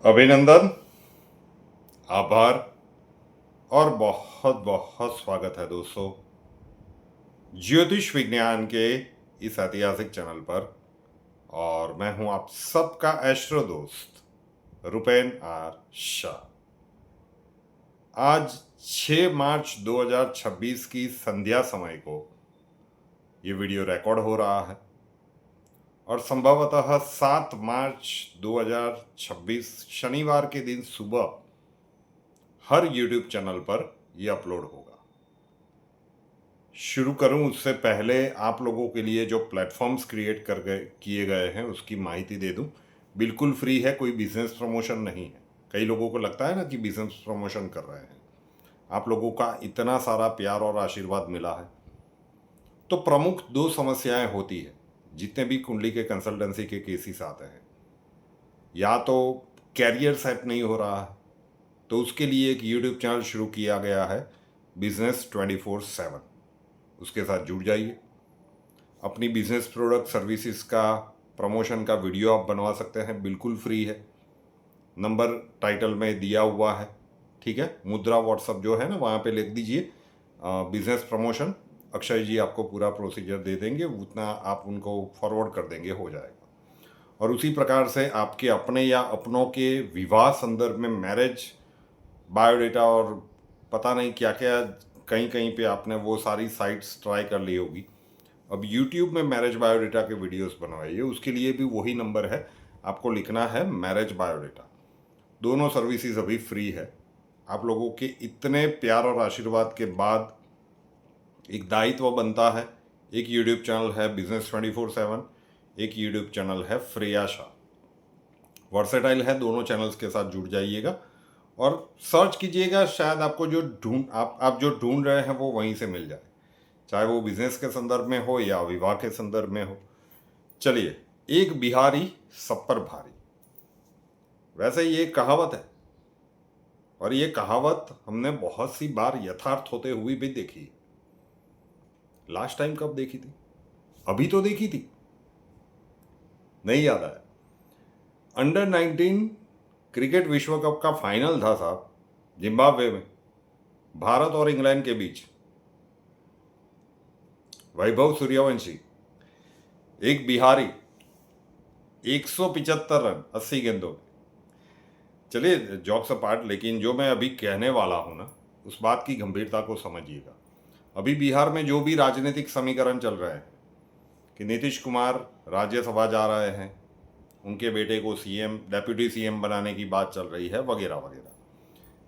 अभिनंदन, आभार और बहुत बहुत स्वागत है दोस्तों ज्योतिष विज्ञान के इस ऐतिहासिक चैनल पर। और मैं हूं आप सबका एस्ट्रो दोस्त रुपेन आर शाह। आज 6 मार्च 2026 की संध्या समय को ये वीडियो रिकॉर्ड हो रहा है और संभवतः 7 मार्च 2026 शनिवार के दिन सुबह हर यूट्यूब चैनल पर यह अपलोड होगा। शुरू करूं उससे पहले आप लोगों के लिए जो प्लेटफॉर्म्स क्रिएट किए गए हैं उसकी माहिती दे दूं। बिल्कुल फ्री है, कोई बिजनेस प्रमोशन नहीं है। कई लोगों को लगता है ना कि बिजनेस प्रमोशन कर रहे हैं। आप लोगों का इतना सारा प्यार और आशीर्वाद मिला है तो प्रमुख 2 समस्याएं होती है जितने भी कुंडली के कंसल्टेंसी के केसेस आते हैं। या तो कैरियर सेट नहीं हो रहा है तो उसके लिए एक यूट्यूब चैनल शुरू किया गया है, बिजनेस 24/7। उसके साथ जुड़ जाइए। अपनी बिजनेस प्रोडक्ट सर्विसेज का प्रमोशन का वीडियो आप बनवा सकते हैं, बिल्कुल फ्री है। नंबर टाइटल में दिया हुआ है, ठीक है। मुद्रा व्हाट्सअप जो है ना, वहाँ पे लिख दीजिए बिजनेस प्रमोशन। अक्षय जी आपको पूरा प्रोसीजर दे देंगे, उतना आप उनको फॉरवर्ड कर देंगे, हो जाएगा। और उसी प्रकार से आपके अपने या अपनों के विवाह संदर्भ में मैरिज बायोडेटा और पता नहीं क्या क्या, कहीं कहीं पे आपने वो सारी साइट्स ट्राई कर ली होगी। अब YouTube में मैरिज बायोडेटा के वीडियोस बनवाइए, उसके लिए भी वही नंबर है। आपको लिखना है मैरिज बायोडेटा। दोनों सर्विसेज अभी फ्री है। आप लोगों के इतने प्यार और आशीर्वाद के बाद एक दायित्व बनता है। एक यूट्यूब चैनल है बिजनेस 24/7, एक यूट्यूब चैनल है फ्रेया शाह। वर्सेटाइल है, दोनों चैनल्स के साथ जुड़ जाइएगा और सर्च कीजिएगा। शायद आपको जो आप जो ढूंढ रहे हैं वो वहीं से मिल जाए, चाहे वो बिजनेस के संदर्भ में हो या विवाह के संदर्भ में हो। चलिए, एक बिहारी सब पर भारी, वैसे ये कहावत है और ये कहावत हमने बहुत सी बार यथार्थ होते हुए भी देखी है। लास्ट टाइम कब देखी थी? अभी तो देखी थी, नहीं याद आया। अंडर 19 क्रिकेट विश्व कप का फाइनल था साहब, जिम्बाब्वे में, भारत और इंग्लैंड के बीच। वैभव सूर्यवंशी, एक बिहारी, 175 रन 80 गेंदों। चलिए, जॉक्स अपार्ट, लेकिन जो मैं अभी कहने वाला हूं ना, उस बात की गंभीरता को समझिएगा। अभी बिहार में जो भी राजनीतिक समीकरण चल रहे हैं कि नीतीश कुमार राज्यसभा जा रहे हैं, उनके बेटे को सीएम, डेप्यूटी सीएम बनाने की बात चल रही है, वगैरह वगैरह।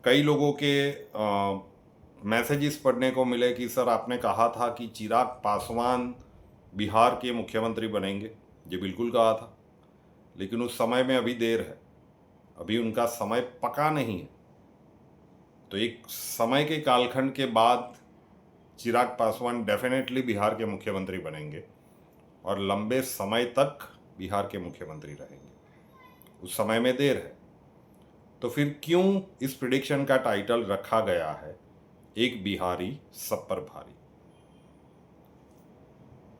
कई लोगों के मैसेजेस पढ़ने को मिले कि सर आपने कहा था कि चिराग पासवान बिहार के मुख्यमंत्री बनेंगे। ये बिल्कुल कहा था, लेकिन उस समय में अभी देर है, अभी उनका समय पका नहीं है। तो एक समय के कालखंड के बाद चिराग पासवान डेफिनेटली बिहार के मुख्यमंत्री बनेंगे और लंबे समय तक बिहार के मुख्यमंत्री रहेंगे। उस समय में देर है। तो फिर क्यों इस प्रिडिक्शन का टाइटल रखा गया है, एक बिहारी सब पर भारी?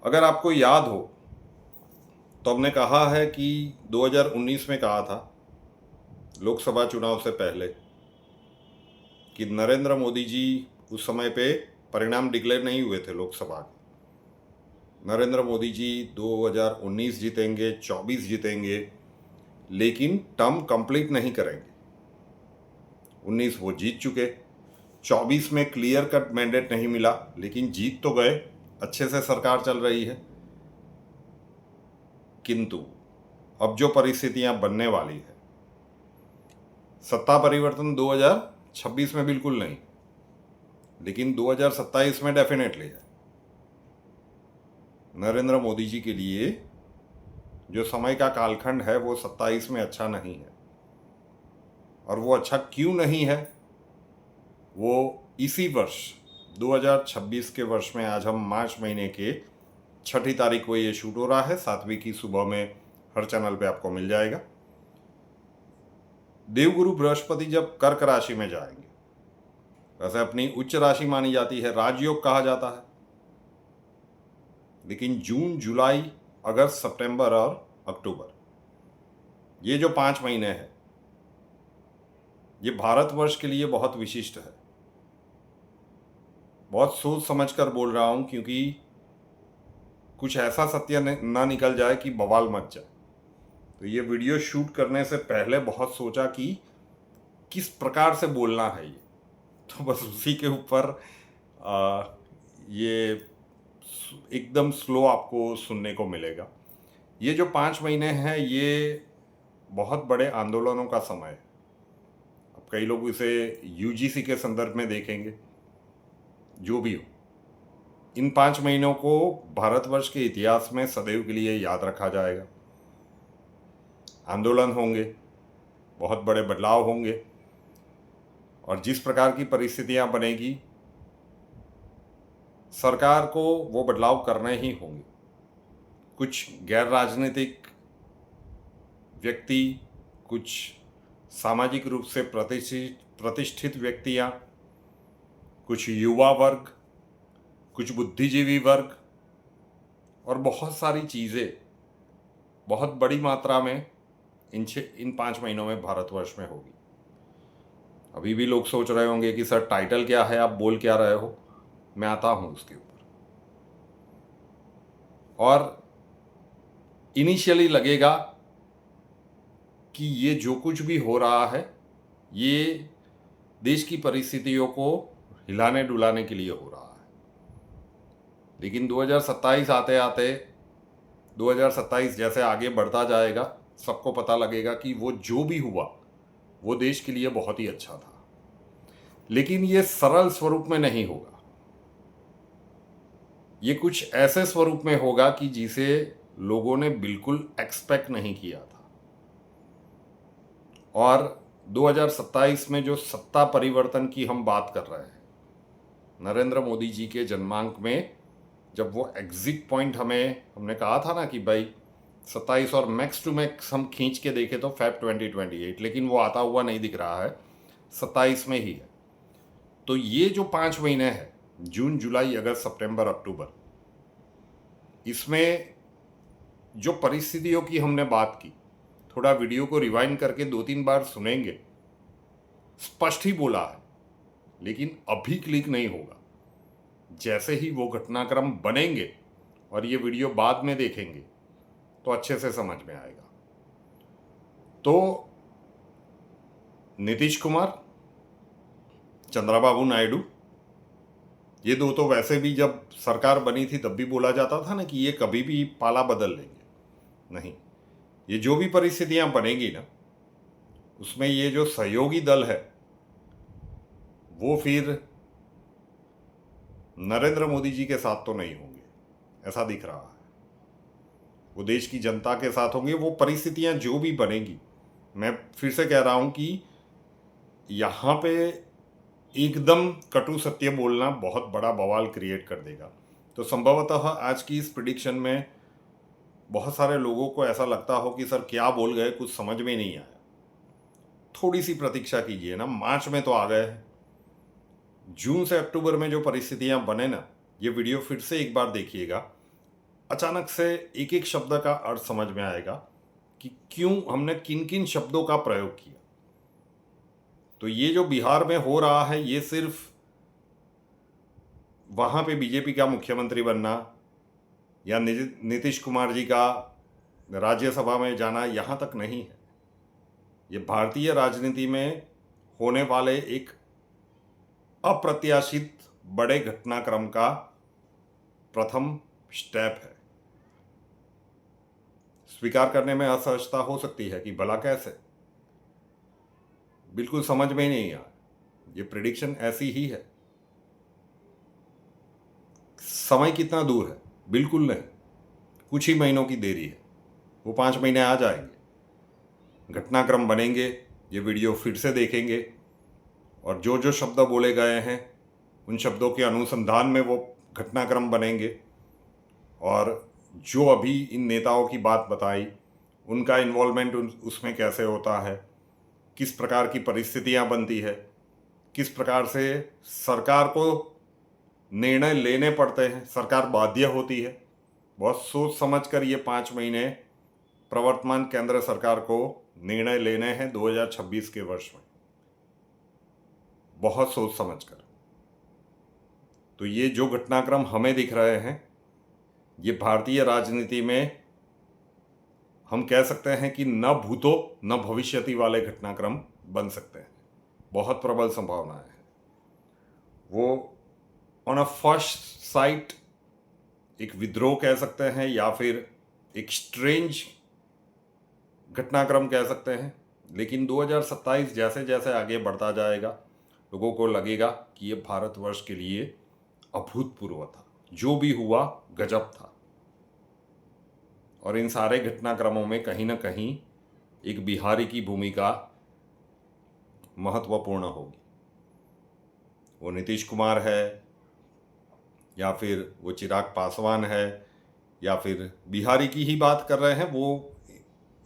अगर आपको याद हो तो हमने कहा है कि 2019 में कहा था, लोकसभा चुनाव से पहले, कि नरेंद्र मोदी जी उस समय पे परिणाम डिक्लेयर नहीं हुए थे लोकसभा के। नरेंद्र मोदी जी 2019 जीतेंगे, 24 जीतेंगे, लेकिन टर्म कंप्लीट नहीं करेंगे। 19 वो जीत चुके, 24 में क्लियर कट मैंडेट नहीं मिला, लेकिन जीत तो गए, अच्छे से सरकार चल रही है। किंतु अब जो परिस्थितियां बनने वाली है, सत्ता परिवर्तन 2026 में बिल्कुल नहीं, लेकिन 2027 में डेफिनेटली है। नरेंद्र मोदी जी के लिए जो समय का कालखंड है वो 27 में अच्छा नहीं है। और वो अच्छा क्यों नहीं है, वो इसी वर्ष 2026 के वर्ष में, आज हम मार्च महीने के 6 तारीख को ये शूट हो रहा है, 7वीं की सुबह में हर चैनल पे आपको मिल जाएगा। देवगुरु बृहस्पति जब कर्क राशि में जाएंगे, वैसे अपनी उच्च राशि मानी जाती है, राजयोग कहा जाता है, लेकिन जून, जुलाई, अगस्त, सितंबर और अक्टूबर, ये जो 5 महीने हैं, ये भारतवर्ष के लिए बहुत विशिष्ट है। बहुत सोच समझ कर बोल रहा हूँ, क्योंकि कुछ ऐसा सत्य ना निकल जाए कि बवाल मच जाए। तो ये वीडियो शूट करने से पहले बहुत सोचा कि किस प्रकार से बोलना है ये, तो बस उसी के ऊपर ये एकदम स्लो आपको सुनने को मिलेगा। ये जो 5 महीने हैं, ये बहुत बड़े आंदोलनों का समय है। अब कई लोग इसे यूजीसी के संदर्भ में देखेंगे। जो भी हो, इन 5 महीनों को भारतवर्ष के इतिहास में सदैव के लिए याद रखा जाएगा। आंदोलन होंगे, बहुत बड़े बदलाव होंगे, और जिस प्रकार की परिस्थितियां बनेगी, सरकार को वो बदलाव करने ही होंगे। कुछ गैर राजनीतिक व्यक्ति, कुछ सामाजिक रूप से प्रतिष्ठित व्यक्तियां, कुछ युवा वर्ग, कुछ बुद्धिजीवी वर्ग, और बहुत सारी चीज़ें बहुत बड़ी मात्रा में इन 5 महीनों में भारतवर्ष में होगी। अभी भी लोग सोच रहे होंगे कि सर टाइटल क्या है, आप बोल क्या रहे हो। मैं आता हूं उसके ऊपर। और इनिशियली लगेगा कि ये जो कुछ भी हो रहा है, ये देश की परिस्थितियों को हिलाने डुलाने के लिए हो रहा है। लेकिन 2027 आते आते 2027 जैसे आगे बढ़ता जाएगा, सबको पता लगेगा कि वो जो भी हुआ वो देश के लिए बहुत ही अच्छा था। लेकिन ये सरल स्वरूप में नहीं होगा। ये कुछ ऐसे स्वरूप में होगा कि जिसे लोगों ने बिल्कुल एक्सपेक्ट नहीं किया था। और 2027 में जो सत्ता परिवर्तन की हम बात कर रहे हैं, नरेंद्र मोदी जी के जन्मांक में जब वो एग्जिट पॉइंट हमने कहा था ना कि भाई 27 और मैक्स टू मैक्स हम खींच के देखें तो फेब 2028, लेकिन वो आता हुआ नहीं दिख रहा है, 27 में ही है। तो ये जो 5 महीने हैं, जून जुलाई अगस्त सितंबर अक्टूबर, इसमें जो परिस्थितियों की हमने बात की, थोड़ा वीडियो को रिवाइंड करके 2-3 बार सुनेंगे। स्पष्ट ही बोला है, लेकिन अभी क्लिक नहीं होगा। जैसे ही वो घटनाक्रम बनेंगे और ये वीडियो बाद में देखेंगे तो अच्छे से समझ में आएगा। तो नीतीश कुमार, चंद्रबाबू नायडू, ये दो तो वैसे भी जब सरकार बनी थी तब भी बोला जाता था ना कि ये कभी भी पाला बदल लेंगे। नहीं, ये जो भी परिस्थितियां बनेगी ना, उसमें ये जो सहयोगी दल है वो फिर नरेंद्र मोदी जी के साथ तो नहीं होंगे, ऐसा दिख रहा है। वो देश की जनता के साथ होंगे। वो परिस्थितियां जो भी बनेगी, मैं फिर से कह रहा हूं कि यहाँ पे एकदम कटु सत्य बोलना बहुत बड़ा बवाल क्रिएट कर देगा। तो संभवतः आज की इस प्रिडिक्शन में बहुत सारे लोगों को ऐसा लगता हो कि सर क्या बोल गए, कुछ समझ में नहीं आया। थोड़ी सी प्रतीक्षा कीजिए ना, मार्च में तो आ गए हैं। जून से अक्टूबर में जो परिस्थितियां बने ना, ये वीडियो फिर से एक बार देखिएगा। अचानक से एक एक शब्द का अर्थ समझ में आएगा कि क्यों हमने किन किन शब्दों का प्रयोग किया। तो ये जो बिहार में हो रहा है, ये सिर्फ वहां पे बीजेपी का मुख्यमंत्री बनना या नीतीश कुमार जी का राज्यसभा में जाना यहाँ तक नहीं है। ये भारतीय राजनीति में होने वाले एक अप्रत्याशित बड़े घटनाक्रम का प्रथम स्टेप है। स्वीकार करने में असहजता हो सकती है कि भला कैसे, बिल्कुल समझ में ही नहीं आया। ये प्रिडिक्शन ऐसी ही है। समय कितना दूर है, बिल्कुल नहीं, कुछ ही महीनों की देरी है। वो 5 महीने आ जाएंगे, घटनाक्रम बनेंगे, ये वीडियो फिर से देखेंगे, और जो जो शब्द बोले गए हैं उन शब्दों के अनुसंधान में वो घटनाक्रम बनेंगे। और जो अभी इन नेताओं की बात बताई, उनका इन्वॉल्वमेंट उसमें कैसे होता है, किस प्रकार की परिस्थितियां बनती है, किस प्रकार से सरकार को निर्णय लेने पड़ते हैं, सरकार बाध्य होती है। बहुत सोच समझ कर ये 5 महीने प्रवर्तमान केंद्र सरकार को निर्णय लेने हैं 2026 के वर्ष में। बहुत सोच समझकर। तो ये जो घटनाक्रम हमें दिख रहे हैं, ये भारतीय राजनीति में हम कह सकते हैं कि न भूतो न भविष्यति वाले घटनाक्रम बन सकते हैं। बहुत प्रबल संभावना है। वो ऑन अ फर्स्ट साइट एक विद्रोह कह सकते हैं या फिर एक स्ट्रेंज घटनाक्रम कह सकते हैं, लेकिन 2027 जैसे जैसे आगे बढ़ता जाएगा लोगों को लगेगा कि ये भारतवर्ष के लिए अभूतपूर्व था। जो भी हुआ गजब था। और इन सारे घटनाक्रमों में कहीं ना कहीं एक बिहारी की भूमिका महत्वपूर्ण होगी। वो नीतीश कुमार है या फिर वो चिराग पासवान है या फिर बिहारी की ही बात कर रहे हैं, वो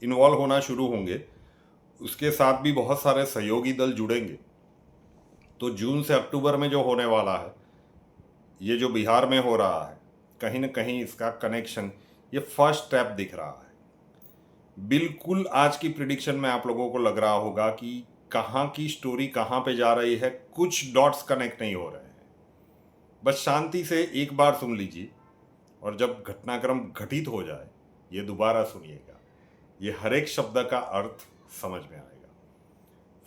इन्वॉल्व होना शुरू होंगे। उसके साथ भी बहुत सारे सहयोगी दल जुड़ेंगे। तो जून से अक्टूबर में जो होने वाला है, ये जो बिहार में हो रहा है, कहीं ना कहीं इसका कनेक्शन, ये फर्स्ट स्टेप दिख रहा है। बिल्कुल आज की प्रिडिक्शन में आप लोगों को लग रहा होगा कि कहाँ की स्टोरी कहाँ पे जा रही है, कुछ डॉट्स कनेक्ट नहीं हो रहे हैं। बस शांति से एक बार सुन लीजिए और जब घटनाक्रम घटित हो जाए ये दोबारा सुनिएगा। ये हर एक शब्द का अर्थ समझ में आएगा।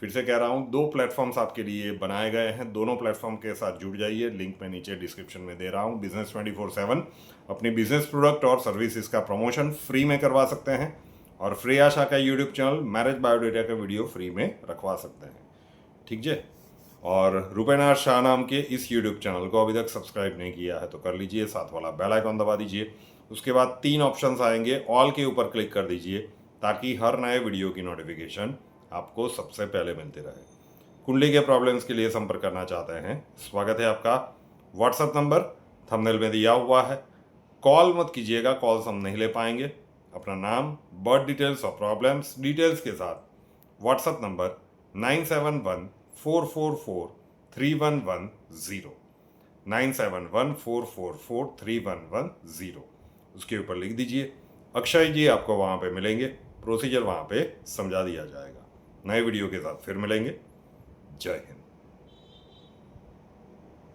फिर से कह रहा हूँ, 2 प्लेटफॉर्म्स आपके लिए बनाए गए हैं। दोनों प्लेटफॉर्म के साथ जुड़ जाइए। लिंक मैं नीचे डिस्क्रिप्शन में दे रहा हूँ। बिजनेस 24/7 अपनी बिजनेस प्रोडक्ट और सर्विसेज का प्रमोशन फ्री में करवा सकते हैं और फ्री आशा का यूट्यूब चैनल मैरिज बायोडेटा का वीडियो फ्री में रखवा सकते हैं। ठीक है। और रुपेनाथ शाह नाम के इस यूट्यूब चैनल को अभी तक सब्सक्राइब नहीं किया है तो कर लीजिए, साथ वाला बेल आइकॉन दबा दीजिए। उसके बाद 3 ऑप्शंस आएंगे, ऑल के ऊपर क्लिक कर दीजिए ताकि हर नए वीडियो की नोटिफिकेशन आपको सबसे पहले मिलते रहे। कुंडली के प्रॉब्लम्स के लिए संपर्क करना चाहते हैं, स्वागत है आपका। व्हाट्सएप नंबर थंबनेल में दिया हुआ है। कॉल मत कीजिएगा, कॉल्स हम नहीं ले पाएंगे। अपना नाम, बर्थ डिटेल्स और प्रॉब्लम्स डिटेल्स के साथ व्हाट्सएप नंबर 9714443110 9714443110 उसके ऊपर लिख दीजिए। अक्षय जी आपको वहाँ पे मिलेंगे। प्रोसीजर वहाँ पे समझा दिया जाएगा। नए वीडियो के साथ फिर मिलेंगे। जय हिंद।